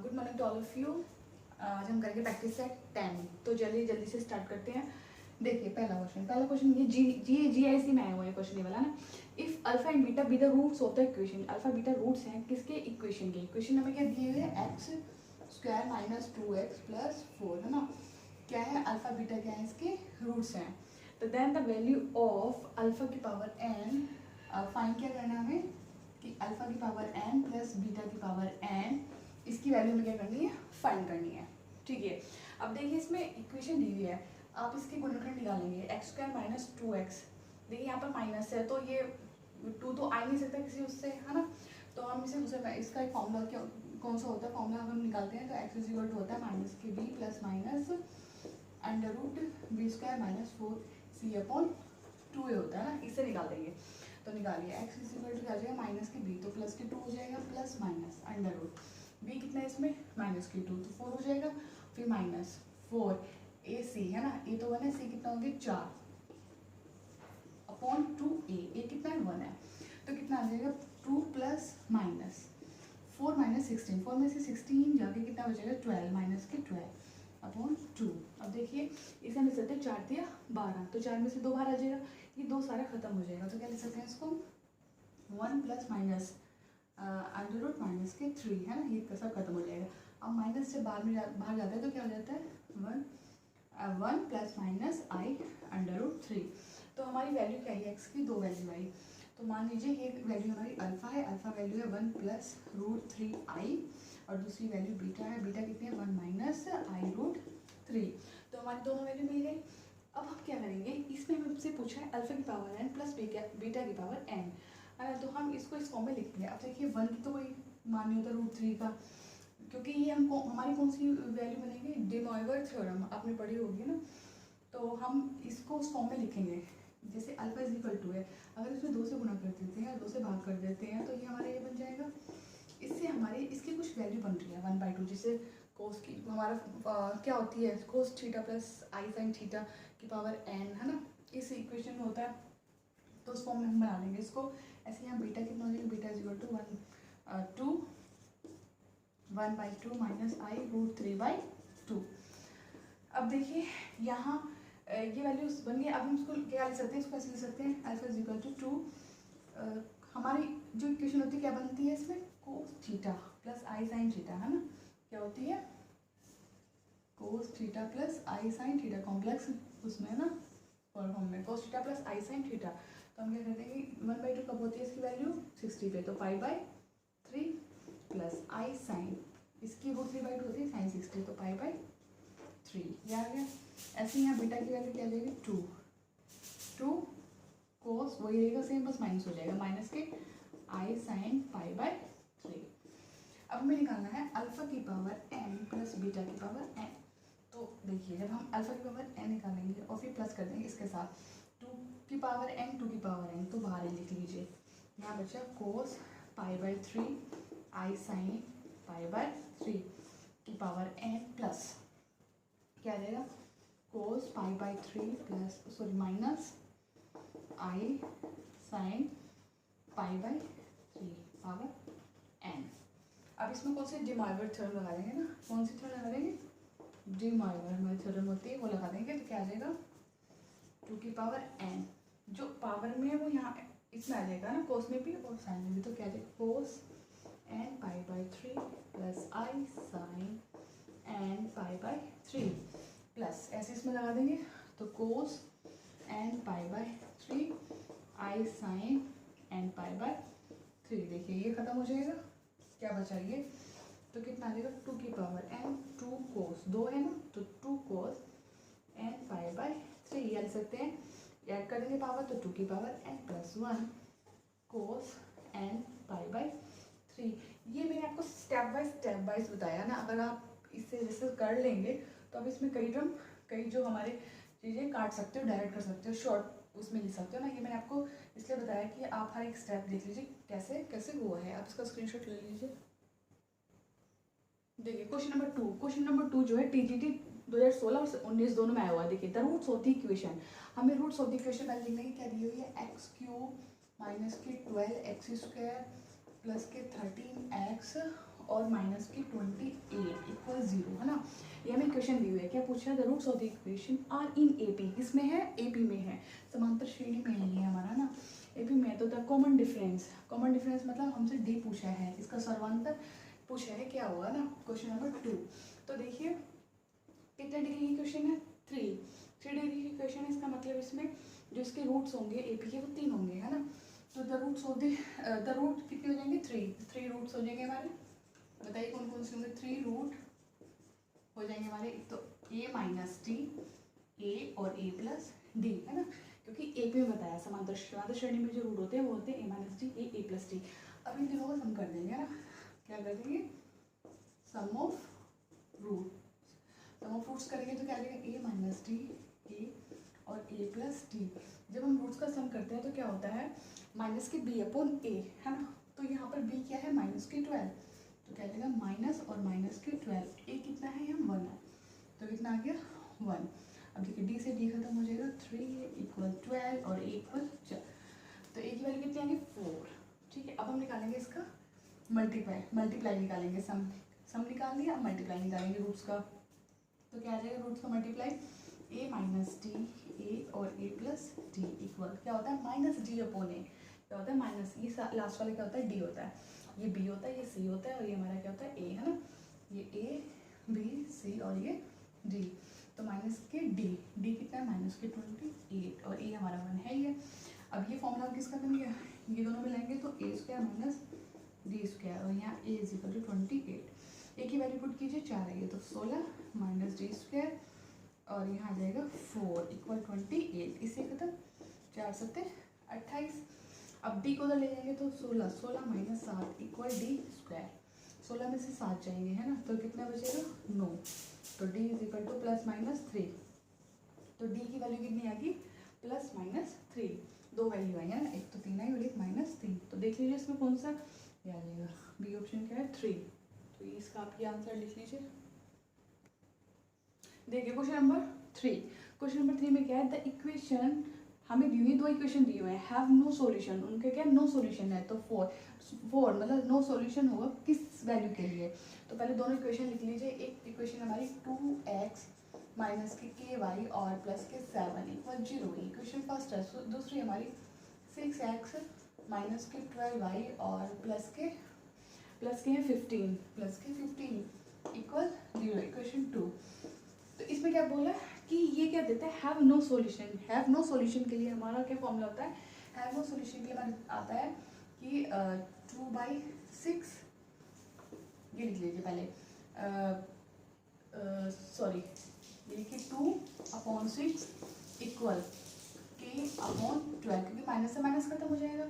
Good morning to all of you. आज हम करेंगे प्रैक्टिस सेट 10। तो जल्दी से स्टार्ट करते हैं। देखिए पहला क्वेश्चन ये GIC में आया हुआ है क्वेश्चन ये वाला ना। If alpha and beta be the roots of the equation, alpha beta roots हैं किसके इक्वेशन के। इक्वेशन हमें क्या दिए हुए हैं, x square minus 2x plus 4 है ना। क्या है, अल्फा बीटा क्या है, इसके रूट्स हैं। तो then the value of alpha की पावर n, फाइंड क्या करना है हमें कि अल्फा की पावर n प्लस बीटा की पावर n, इसकी वैल्यू हमें क्या करनी है, फाइंड करनी है। ठीक है, अब देखिए इसमें इक्वेशन दी हुई है, आप इसके गुणनखंड निकालेंगे। एक्स स्क्वायर माइनस 2x, देखिए यहाँ पर माइनस है तो ये 2 तो आ ही नहीं सकता किसी उससे, है ना। तो हम इसे दूसरे, इसका एक फॉर्मूला क्या कौन सा होता है, फॉर्मूला हम निकालते हैं तो एक्स इज इक्वल टू होता है माइनस के B plus minus under root B square minus 4c upon 2a होता है ना। इससे निकाल देंगे तो निकालिए एक्स इज इक्वल टू क्या हो जाएगा, माइनस के बी तो प्लस के 2 हो जाएगा plus minus under root B कितना है इसमें, माइनस की 2 तो 4 हो जाएगा, फिर माइनस 4ac है ना, ए तो 1 है, सी कितना हो गया 4 अपॉन 2a, ए कितना है 1 है, तो कितना आ जाएगा 2 प्लस माइनस 4 माइनस 16, 4 में से 16 जाके कितना बचेगा 12 माइनस के 12 अपॉन 2। अब देखिए इसे हम लिख सकते हैं 4 दिया 12, तो 4 में से 2 बाहर आ जाएगा, ये 2 सारा खत्म हो जाएगा। तो क्या लिख सकते हैं इसको 1 plus minus under root minus के 3 है ना, ये सब खत्म हो जाएगा। अब माइनस से बाहर जाता है तो क्या हो जाता है 1 प्लस माइनस आई अंडर रूट 3। तो हमारी वैल्यू क्या है, एक्स की 2 वैल्यू आई। तो मान लीजिए ये वैल्यू हमारी अल्फा है, अल्फा वैल्यू है 1 प्लस रूट 3 आई, और दूसरी वैल्यू बीटा है, बीटा कितनी है 1 माइनस आई रूट 3। तो हमारी दोनों वैल्यू मिल गई। अब हम क्या करेंगे, इसमें हमसे पूछा है अल्फा की पावर n प्लस बीटा की पावर n, तो हम इसको इस फॉर्म में लिखेंगे। अब देखिए 1 की तो कोई मान नहीं होता रूट 3 का, क्योंकि ये हमको हमारी कौन सी वैल्यू बनेगी, डे मॉइवर थ्योरम आपने पढ़ी होगी ना। तो हम इसको उस फॉर्म में लिखेंगे जैसे अल्फा इज इक्वल टू है, अगर इसमें 2 से गुणा कर देते हैं और 2 से भाग कर देते हैं तो ये हमारा ये बन जाएगा। इससे हमारे इसकी कुछ वैल्यू बन रही है 1/2, जिससे कोस की हमारा क्या होती है कोस थीटा प्लस आई साइन थीटा की पावर n है ना, इस इक्वेशन में होता है। तो उस फॉर्म में हम बना लेंगे इसको ऐसे। यहाँ बीटा कितना हो जाएगा, beta is equal to 1/2 minus I root 3/2। अब देखिए यहाँ ये वैल्यूज बन गई। अब हम इसको क्या लिख सकते हैं, इसको ऐसे लिख सकते हैं अल्फा इज इक्वल टू 2, हमारी जो इक्वेशन होती है क्या बनती है इसमें, कोस थीटा प्लस आई साइन थीटा है ना, क्या होती है कोस थीटा प्लस आई साइन थीटा, कॉम्प्लेक्स उसमें ना फॉर्म में कोस थीटा प्लस आई साइन थीटा। तो हम क्या कर देंगे 1/2 कब होती है इसकी वैल्यू 60 पे, तो 5/3 प्लस आई साइन, इसकी रूट 3/2 होती है साइन 60, तो 5/3 ये आ गया। ऐसे यहाँ बीटा की वैल्यू क्या आ जाएगी 2 कोस, वही रहेगा सेम, बस माइनस हो जाएगा, माइनस के आई साइन 5/3। अब हमें निकालना है अल्फा की पावर n प्लस बीटा की पावर n। तो देखिए जब हम अल्फा की पावर n निकालेंगे और फिर प्लस कर देंगे इसके साथ 2 की पावर n 2 की पावर n, तो बाहर लिख लीजिए, यहाँ बचा कोस 5/3 आई साइन 5/3 की पावर n प्लस क्या आ जाएगा कोस 5/3 प्लस सॉरी माइनस आई साइन 5/3 पावर n। अब इसमें कौन सी डी मॉइवर थ्योरम लगा देंगे ना, कौन सी थ्योरम लगा देंगे, डी मॉइवर हमारी थ्योरम होती है वो लगा देंगे। तो क्या आ जाएगा 2 की पावर n, जो पावर में है वो यहाँ इसमें आ जाएगा ना, कोस में भी और साइन में भी, तो क्या आ जाएगा कोस n 5/3 प्लस आई साइन n 5/3 प्लस ऐसे इसमें लगा देंगे तो कोस n 5/3 आई साइन n 5/3। देखिए ये खत्म हो जाएगा, क्या बचा ये, तो कितना आ जाएगा 2 की पावर n 2 कोस 2 है ना, तो 2 कोस n 5/3 ये लिख सकते हैं, ऐड कर देंगे पावर तो 2 की पावर n प्लस 1 कोस n 5/3। ये मैंने आपको स्टेप बाय वाइज बताया ना, अगर आप इससे जैसे कर लेंगे तो अब इसमें कई जो हमारे चीज़ें काट सकते हो, डायरेक्ट कर सकते हो, शॉर्ट उसमें लिख सकते हो ना। ये मैंने आपको इसलिए बताया कि आप हर एक स्टेप देख लीजिए कैसे कैसे हुआ है, आप इसका स्क्रीनशॉट ले लीजिए। देखिए क्वेश्चन नंबर 2 जो है TGT 2016 और 19 दोनों में आया हुआ है। देखिए the roots of the equation, हमें रूट्स ऑफ द इक्वेशन पहले लिखने की क्या दी हुई है, x³ माइनस के 12x² प्लस के 13x और माइनस की 28 इक्वल 0, है ना। ये हमें क्वेश्चन दी हुई है, क्या पूछा है, the roots of the equation are in AP, किसमें है, AP में है, समांतर श्रेणी में है ये हमारा ना, AP में है। तो द कॉमन डिफरेंस मतलब हमसे D पूछा है, इसका सर्वांतर पूछा है, क्या होगा ना, क्वेश्चन नंबर 2। तो देखिए कितने डिग्री की क्वेश्चन है, 3 डिग्री की क्वेश्चन है। इसका मतलब इसमें जो इसके रूट्स होंगे AP के वो 3 होंगे, है ना। तो the roots of the root कितने हो जाएंगे, 3 रूट्स हो जाएंगे हमारे। बताइए कौन कौन से होंगे, 3 रूट हो जाएंगे हमारे। एक तो A माइनस टी, A और A प्लस डी, है ना, क्योंकि AP में बताया समांतर श्रेणी में जो रूट होते हैं वो होते हैं A minus T, A plus T. अब इन तीनों को सम कर देंगे, है ना, क्या कर देंगे, सम ऑफ रूट्स करेंगे तो क्या आ जाएगा, A माइनस टी, A और A प्लस टी। जब हम रूट्स का सम करते हैं तो क्या होता है, माइनस के B अपॉन A, है ना। तो यहाँ पर B क्या है, माइनस की 12, तो क्या जाएगा माइनस और माइनस की 12, A कितना है, यहाँ 1 है, तो कितना आ गया 1। अब देखिए D से D खत्म हो जाएगा, 3 इक्वल 12 और A इक्वल 4, तो A की वैल्यू कितनी आ गई 4, ठीक है। अब हम निकालेंगे इसका मल्टीप्लाई निकालेंगे, सम निकाल लिया, अब मल्टीप्लाई निकालेंगे रूट्स का। तो क्या आ जाएगा रूट्स का multiply, A minus T, A और A प्लस टी इक्वल क्या होता है, माइनस D अपॉन A, क्या होता है माइनस, ये लास्ट वाला क्या होता है, D होता है, ये B होता है, ये C होता है और ये हमारा क्या होता है A, है ना, ये A B C और ये D। तो माइनस के D कितना है, माइनस के 28 और A हमारा 1 है ये। अब ये फॉर्मूला किसका बन गया, ये दोनों मिलाएंगे तो A square minus D square और यहाँ A is equal to 28। A की वैल्यू पुट कीजिए, 4 है ये, तो 16 माइनस D स्क्वायर और यहाँ आ जाएगा 4 इक्वल 28, इससे खत्म, 4 सत्ते 28। अब D को उधर ले जाएंगे तो 16 माइनस 7 इक्वल D स्क्वायर, 16 में से 7 जाएंगे, है ना, तो कितना बचेगा 9, तो D is equal two plus minus 3। तो D की वैल्यू कितनी आ गई, प्लस माइनस 3, 2 वैल्यू आई है ना, एक तो 3 आई और एक -3। तो देख लीजिए इसमें कौन सा ये आ जाएगा, बी ऑप्शन क्या है 3, तो इसका आप ये आंसर लिख लीजिए। देखिए क्वेश्चन नंबर 3 में क्या है, द इक्वेशन हमें दी हुई, 2 इक्वेशन दिए हुए हैं, हैव नो सॉल्यूशन, उनके क्या नो सॉल्यूशन है, तो 4 मतलब नो सॉल्यूशन होगा किस वैल्यू के लिए। तो पहले दोनों इक्वेशन लिख लीजिए, एक इक्वेशन हमारी 2x माइनस के ky और प्लस के 7 इक्वल 0, इक्वेशन फर्स्ट है। दूसरी हमारी 6x माइनस के 12y और प्लस के 15 इक्वल 0, इक्वेशन 2। तो इसमें क्या बोला कि ये क्या देता है, हैव नो सॉल्यूशन के लिए हमारा क्या फॉर्मूला होता है, हैव नो सॉल्यूशन के लिए हमारा आता है कि 2/6, ये लिख लीजिए पहले, सॉरी ये लिखिए 2/6 इक्वल k/12, क्योंकि माइनस से माइनस खत्म हो जाएगा,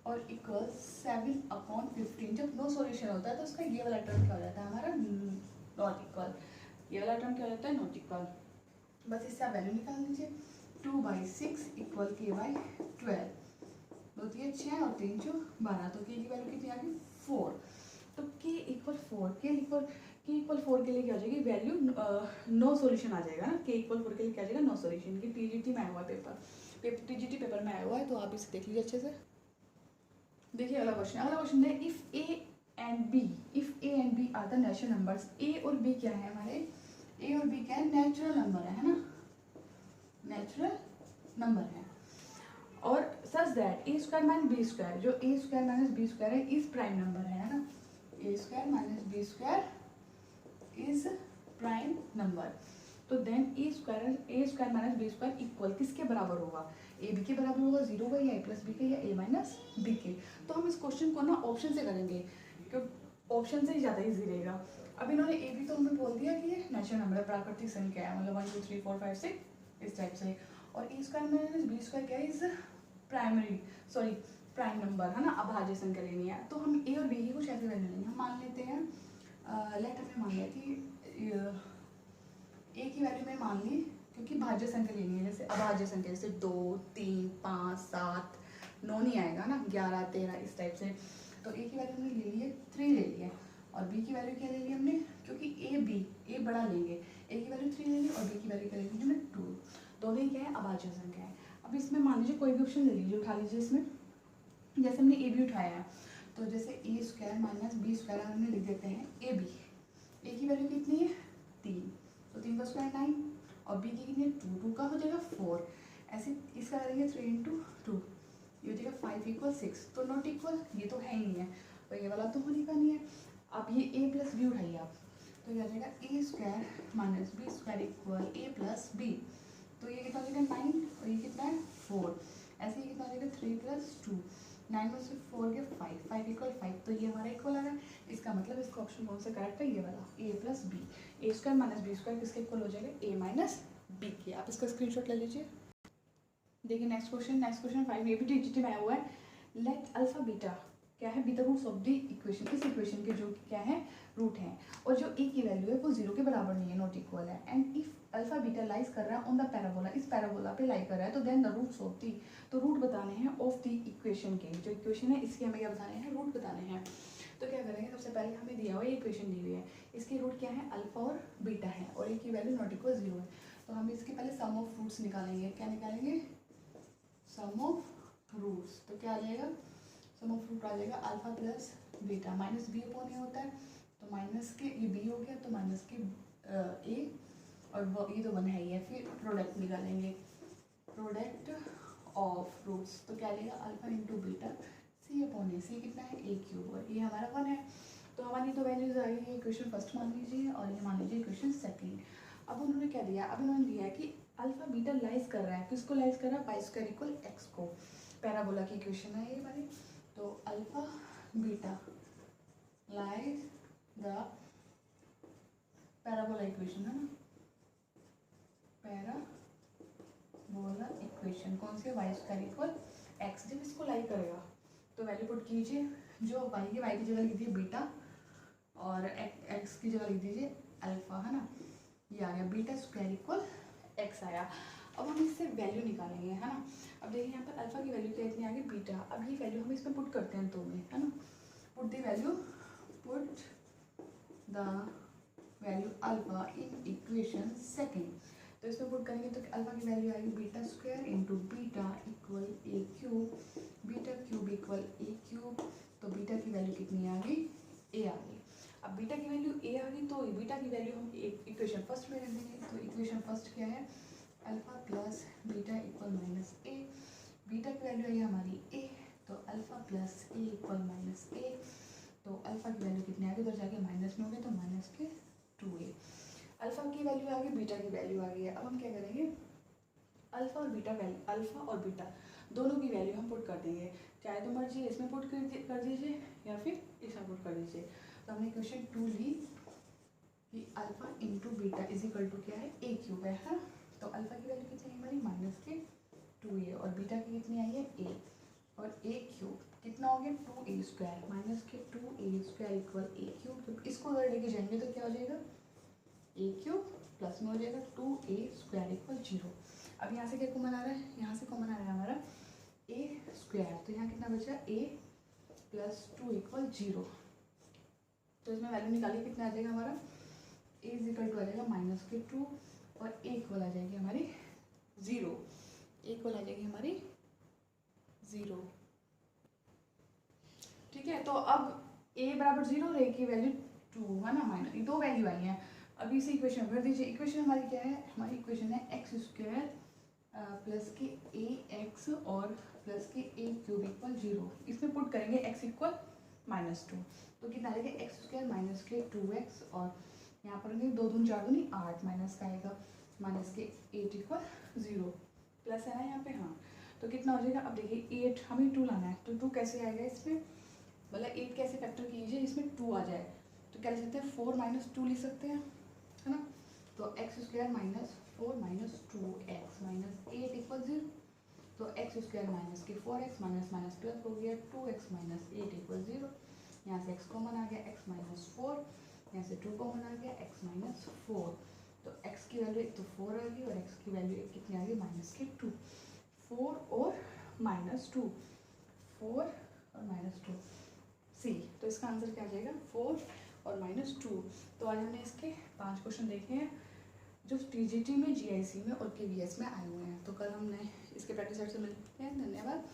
और इक्वल 7/15। जब नो सॉल्यूशन होता है तो उसका ये वाला टर्म क्या हो जाता है हमारा, नॉट इक्वल, ये वाला टर्म क्या हो जाता है, नॉट इक्वल। बस इससे आप वैल्यू निकाल लीजिए, 2/6 इक्वल k/12, 2 3 6 और 3 4 12, तो k की वैल्यू कितनी आ गई 4। तो k इक्वल 4 के लिए क्या हो जाएगी वैल्यू, नो सॉल्यूशन आ जाएगा ना, k इक्वल 4 के लिए क्या आ जाएगा, नो सॉल्यूशन। की TGT में आया हुआ TGT पेपर में आया हुआ है, तो आप इसे देख लीजिए अच्छे से। देखिए अगला क्वेश्चन है, if A and B are the natural numbers, A और बी क्या है हमारे, ए और बी क्या है, नेचुरल नंबर है ना, नेचुरल नंबर है, और such that A square minus B square, जो A square minus B square है इज प्राइम नंबर है ना, A square minus B square is prime number. तो then A square minus B square equal किसके बराबर होगा, ए बी के बराबर होगा, 0 का या ए प्लस बी के या ए माइनस बी के। तो हम इस क्वेश्चन को ना ऑप्शन से करेंगे, क्योंकि ऑप्शन से ही ज़्यादा इजी रहेगा। अब इन्होंने ए बी तो हमें बोल दिया कि ये नेचुरल नंबर है, प्राकृतिक संख्या है, मतलब 1 2 3 4 5 6 इस टाइप से, और ए स्क्वायर माइनस बी स्क्वायर क्या है, इज प्राइम नंबर है ना, अभाज्य संख्या लेनी है। तो हम ए और बी की कुछ ऐसे वैल्यू लेंगे, हम मान लेते हैं, लेट हमने मान लिया कि ए की वैल्यू में मान ली, क्योंकि भाज्य संख्या लेनी है, जैसे अभाज्य संख्या, जैसे 2 3 5 7 9 नहीं आएगा ना, 11 13 इस टाइप से। तो ए की वैल्यू हमने ले ली है 3 ले लिया, और बी की वैल्यू क्या ले ली हमने, क्योंकि ए बड़ा लेंगे, ए की वैल्यू 3 ले ली और बी की वैल्यू क्या ले ली हमने 2, दोनों ही क्या है अभाज्य संख्या है। अब इसमें मान लीजिए कोई भी ऑप्शन ले लीजिए, उठा लीजिए इसमें, जैसे हमने ए बी उठाया है, तो जैसे ए स्क्वायर माइनस बी स्क्वायर हमने लिख देते हैं ए बी। ए की वैल्यू कितनी है 3, तो 3 का स्क्वायर 9 और बी की कितनी है 2, 2 का हो जाएगा 4। ऐसे इसका करेंगे 3 इंटू 2, ये हो जाएगा 5 इक्वल 6। तो नॉट इक्वल ये तो है ही नहीं है, तो ये वाला तो होने का नहीं है। अब ये ए प्लस बी उठाइए आप, तो ये आ जाएगा A square minus B square equal A plus B. तो ये कितना हो जाएगा 9 और ये कितना है 4। ऐसे ही कितना हो जाएगा 3 प्लस 2, 9 में से 4 के 5, 5 इक्वल 5। तो ये हमारा इक्वल आ रहा है। इसका मतलब इसका ऑप्शन कौन सा करेक्ट है, ये वाला ए प्लस बी। ए स्क्वायर माइनस बी स्क्वायर किसके इक्वल हो जाएगा, ए माइनस बी के। आप इसका स्क्रीनशॉट ले लीजिए। देखिए नेक्स्ट क्वेश्चन 5, ये भी टीजीटी में आया हुआ है। लेट अल्फा बीटा क्या है, beta roots of the equation, इस इक्वेशन के जो क्या है रूट हैं, और जो ए की वैल्यू है वो 0 के बराबर नहीं है, नॉट इक्वल है। And if alpha beta lies कर रहा है ऑन द पैराबोला, इस पैराबोला पे लाई कर रहा है, तो then the roots of the, तो रूट बताने हैं ऑफ द इक्वेशन के, जो इक्वेशन है इसके हमें क्या बताने हैं, रूट बताने हैं। तो क्या करेंगे, सबसे पहले हमें दिया हुआ है इक्वेशन दी हुई है, इसकी रूट क्या है अल्फा और बीटा है, और ए की वैल्यू नॉट इक्वल 0 है। तो हम इसके पहले सम ऑफ रूट्स निकालेंगे। क्या निकालेंगे, सम ऑफ रूट्स। तो क्या आ जाएगा, सम ऑफ रूट आ जाएगा alpha plus beta, minus B upon A होता है, तो माइनस के ये बी हो गया, तो माइनस के ए, और वो ये तो 1 है ही है। फिर प्रोडक्ट निकालेंगे, प्रोडक्ट ऑफ रूट्स। तो क्या लेगा अल्फा इंटू बीटा सी अपॉन ए, सी कितना है ए क्यूब, और ये हमारा 1 है। तो हमारी तो वैल्यूज आई है, इक्वेशन फर्स्ट मान लीजिए और ये मान लीजिए इक्वेशन सेकंड। अब उन्होंने क्या दिया, अब उन्होंने दिया कि अल्फा बीटा लाइज कर रहा है, किसको लाइज कर रहा है, पाई स्क्वायर इक्वल एक्स को। पैराबोला की इक्वेशन है ये वाली। तो alpha beta lies the parabola equation है ना, पैराबोला इक्वेशन कौन सी है, वाई स्क्वायर इक्वल एक्स। जब इसको लाई करेगा तो वैल्यू पुट कीजिए, जो वाई की जगह लिख दीजिए बीटा, और एक्स की जगह लिख दीजिए अल्फा, है ना। ये आ गया बीटा स्क्वायर इक्वल एक्स आया। अब हम इससे वैल्यू निकालेंगे, है ना। अब देखिए यहाँ पर अल्फा की वैल्यू क्या इतनी आ गई बीटा। अब ये वैल्यू हम इसमें पुट करते हैं 2 में, है ना। Put the value, put the value alpha in equation second. तो इसमें पुट करेंगे तो अल्फा की वैल्यू आएगी beta square into beta equal A cube, beta cube equal A cube. तो बीटा की वैल्यू कितनी आ गई, ए आ गई। अब बीटा की वैल्यू ए आ गई, तो बीटा की वैल्यू हम इक्वेशन फर्स्ट में रख देंगे। तो इक्वेशन फर्स्ट क्या है, alpha plus beta equal minus A. Beta की वैल्यू आई हमारी ए, तो alpha plus A equal minus A. तो अल्फा की वैल्यू कितनी आ गई, उधर जाके माइनस में हो गए, तो माइनस के 2a। अल्फा की वैल्यू आ गई, बीटा की वैल्यू आ गई है। अब हम क्या करेंगे, अल्फा और बीटा वैल्यू, अल्फा और बीटा दोनों की वैल्यू हम पुट कर देंगे। चाहे तो मर्जी इसमें पुट कर दीजिए या फिर इसमें पुट कर दीजिए। तो हमने क्वेश्चन 2 ली कि alpha into beta is equal to क्या है, ए क्यूब है। तो अल्फा की वैल्यू कितनी है हमारी माइनस के 2a, और बीटा की कितनी आई है ए, और ए क्यूब कितना हो गया 2a स्क्वायर, माइनस के 2a square equal A cube. तो इसको अगर लेके जाएंगे तो क्या हो जाएगा, ए क्यूब प्लस में हो जाएगा 2a स्क्वायर इक्वल 0। अब यहाँ से क्या कॉमन आ रहा है, यहाँ से कॉमन आ रहा है हमारा ए स्क्वायर, तो यहाँ कितना बचा a प्लस 2 इक्वल 0। तो इसमें वैल्यू निकालिए, कितना आ जाएगा हमारा, a इज इक्वल टू आ जाएगा माइनस के 2, और a इक्वल आ जाएगी हमारी 0, a इक्वल आ जाएगी हमारी 0। ठीक है, तो अब a बराबर 0 और a की वैल्यू 2 है ना, माइनस, ये 2 वैल्यू आई हैं। अभी इसे इक्वेशन भर दीजिए। इक्वेशन हमारी क्या है, हमारी इक्वेशन है एक्स स्क्वायर प्लस के ए एक्स और प्लस के ए क्यूब इक्वल 0। इसमें पुट करेंगे x इक्वल -2, तो कितना आएगा एक्स स्क्वायर माइनस के 2x, और यहाँ पर 2 दूनी 4 दूनी 8, माइनस का आएगा माइनस के 8 इक्वल 0, प्लस है ना यहाँ पे, हाँ। तो कितना हो जाएगा, अब देखिए 8 हमें 2 लाना है, तो 2 कैसे आएगा इसमें, मतलब 8 कैसे फैक्टर कीजिए इसमें 2 आ जाए, तो क्या लिख सकते हैं 4 माइनस 2 लिख सकते हैं, है ना। तो x square minus 4 minus 2x minus 8 equal 0। तो एक्स स्क्वायर माइनस के 4x माइनस माइनस प्लस हो गया 2x माइनस 8 इक्वल 0। यहाँ से x कॉमन आ गया, x माइनस 4, यहाँ से 2 कॉमन आ गया, x माइनस 4। तो x की वैल्यू एक तो 4 आ गई, और x की वैल्यू कितनी आ गई माइनस के 2। 4 और माइनस 2, 4 और माइनस 2 सी। तो इसका आंसर क्या आ जाएगा 4 और -2। तो आज हमने इसके 5 क्वेश्चन देखे हैं जो टीजीटी में, जीआईसी में और केवीएस में आए हुए हैं। तो कल हमने इसके प्रैक्टिस सेट से मिलते हैं। धन्यवाद।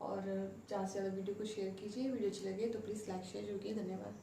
और ज़्यादा से ज़्यादा वीडियो को शेयर कीजिए। वीडियो अच्छी लगे तो प्लीज़ लाइक शेयर जरूर कीजिए। धन्यवाद।